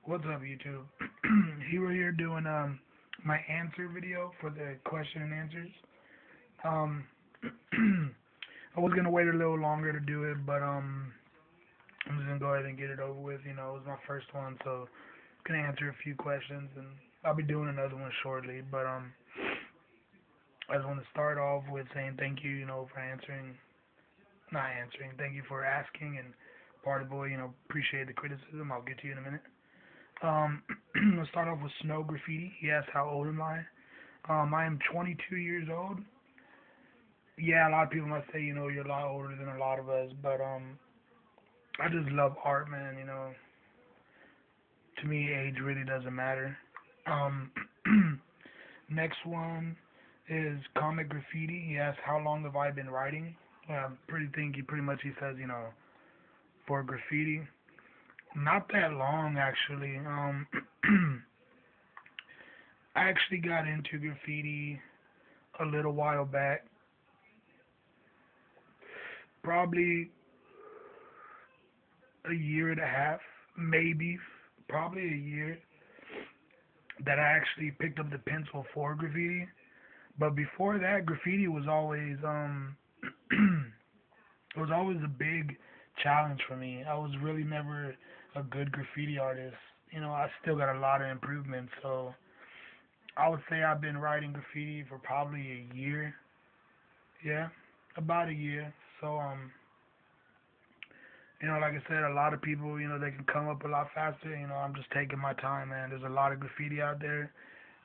What's up, YouTube? Hero here doing my answer video for the question and answers. Um, I was gonna wait a little longer to do it, but I'm just gonna go ahead and get it over with. It was my first one, so I'm gonna answer a few questions, and I'll be doing another one shortly. But I just want to start off with saying thank you, for answering, not answering. Thank you for asking, and Party Boy, appreciate the criticism. I'll get to you in a minute. Um, let's start off with Snow Graffiti. He asked, how old am I? I am 22 years old. Yeah, a lot of people might say, you're a lot older than a lot of us, but I just love art, man. To me, age really doesn't matter. Um, next one is Comic Graffiti. He asked, how long have I been writing? Pretty much he says, for graffiti, not that long actually. I actually got into graffiti a little while back, probably a year and a half, maybe, probably a year, that I actually picked up the pencil for graffiti. But before that, graffiti was always it was always a big challenge for me. I was really never a good graffiti artist. I still got a lot of improvement. So I would say I've been writing graffiti for probably a year. Yeah, about a year. So like I said, a lot of people, they can come up a lot faster. I'm just taking my time, man. There's a lot of graffiti out there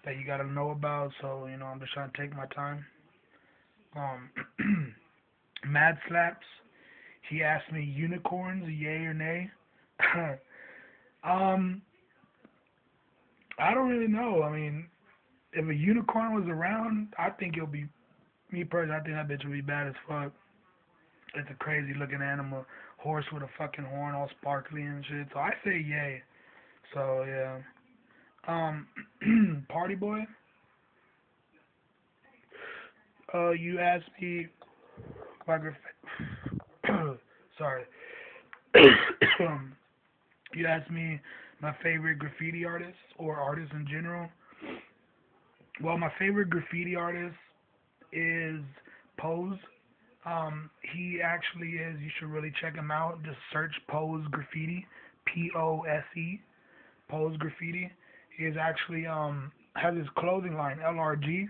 that you gotta know about. So I'm just trying to take my time. Um, Mad Slaps. He asked me unicorns, yay or nay. um, I don't really know. I mean, if a unicorn was around, I think it'll be me personally. I think that bitch would be bad as fuck. It's a crazy looking animal, horse with a fucking horn, all sparkly and shit. So I say yay. So yeah. Party Boy. You asked me my sorry. You asked me my favorite graffiti artist or artist in general. Well, my favorite graffiti artist is Pose. He actually is. You should really check him out. Just search Pose Graffiti, Pose, Pose Graffiti. He is actually has his clothing line LRG,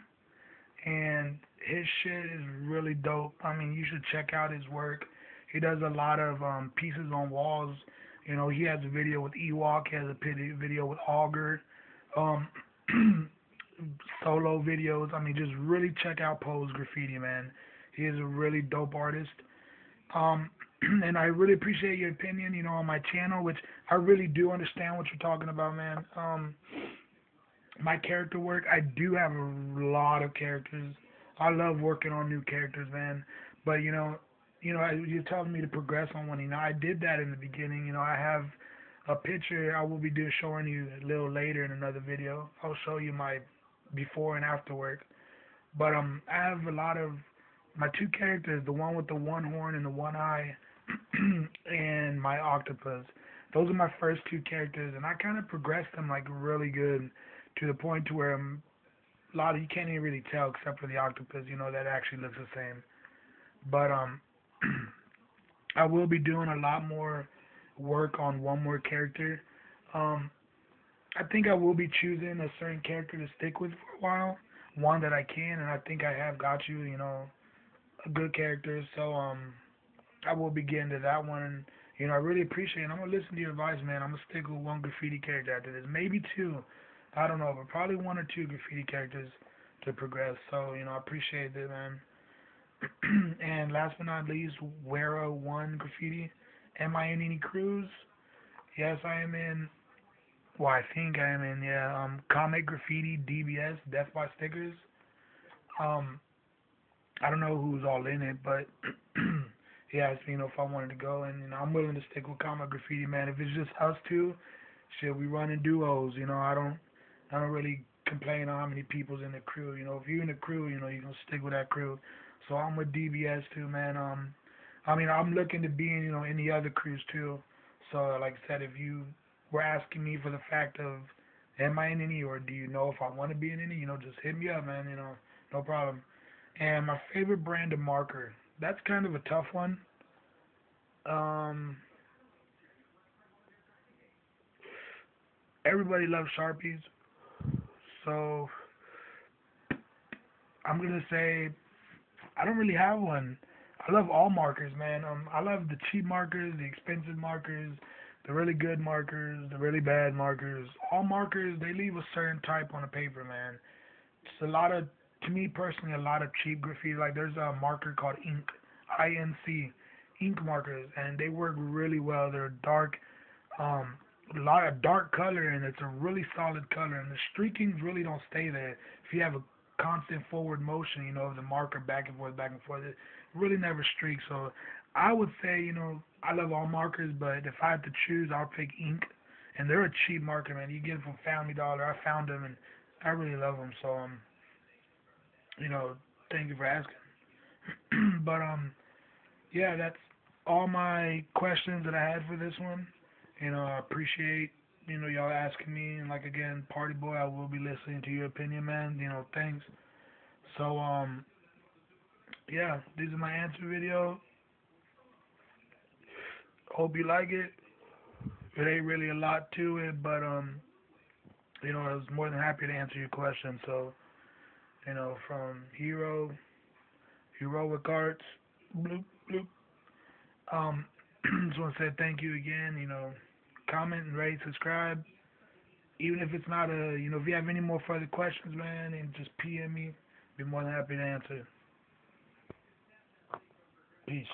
and his shit is really dope. I mean, you should check out his work. He does a lot of pieces on walls. He has a video with Ewok. He has a video with Augur. Um, solo videos. I mean, just really check out Pose Graffiti, man. He is a really dope artist. Um, and I really appreciate your opinion, on my channel, which I really do understand what you're talking about, man. My character work, I do have a lot of characters. I love working on new characters, man. But you're telling me to progress on one. I did that in the beginning. I have a picture I will be showing you a little later in another video. I'll show you my before and after work. But I have a lot of my two characters, the one with the one horn and the one eye, and my octopus. Those are my first two characters, and I kind of progressed them like really good to the point to where a lot of you can't even really tell except for the octopus. That actually looks the same. But I will be doing a lot more work on one more character. Um, I think I will be choosing a certain character to stick with for a while, one that I can, and I think I have got you, a good character. So I will be getting to that one, and I really appreciate it. I'm gonna listen to your advice, man. I'm gonna stick with one graffiti character after this, maybe two. I don't know, but probably one or two graffiti characters to progress. So I appreciate it, man. And last but not least, Wera One Graffiti. Am I in any crews? Yes, I am in. Well, I think I am in. Yeah, Comic Graffiti, DBS, Death by Stickers. Um, I don't know who's all in it, but he asked me, if I wanted to go, and I'm willing to stick with Comic Graffiti, man. If it's just us two, shit, we run in duos. I don't really complain on how many people's in the crew. If you're in the crew, you're gonna stick with that crew. So I'm with DBS too, man. I mean, I'm looking to be in, in the other crews too. So, like I said, if you were asking me for the fact of, am I in any, or do you know if I want to be in any? Just hit me up, man. No problem. And my favorite brand of marker, that's kind of a tough one. Um, Everybody loves Sharpies, so I'm gonna say I don't really have one. I love all markers, man. I love the cheap markers, the expensive markers, the really good markers, the really bad markers. All markers, they leave a certain type on the paper, man. It's a lot of, to me personally, a lot of cheap graffiti. Like there's a marker called Ink, INC, ink markers, and they work really well. They're dark, a lot of dark color, and it's a really solid color. And the streakings really don't stay there. If you have a constant forward motion, of the marker back and forth, it really never streaks. So I would say, I love all markers, but if I had to choose, I'll pick ink. And they're a cheap marker, man. You get them from Family Dollar. I found them, and I really love them. So you know, thank you for asking. But yeah, that's all my questions that I had for this one. I appreciate y'all asking me, and like again, Party Boy, I will be listening to your opinion, man. Thanks. So yeah, these are my answer video. Hope you like it. It ain't really a lot to it, but I was more than happy to answer your question. So from Heroic Arts, bloop bloop. Just want to say thank you again. Comment and rate, subscribe. Even if it's not if you have any more further questions, man, and just PM me. Be more than happy to answer. Peace.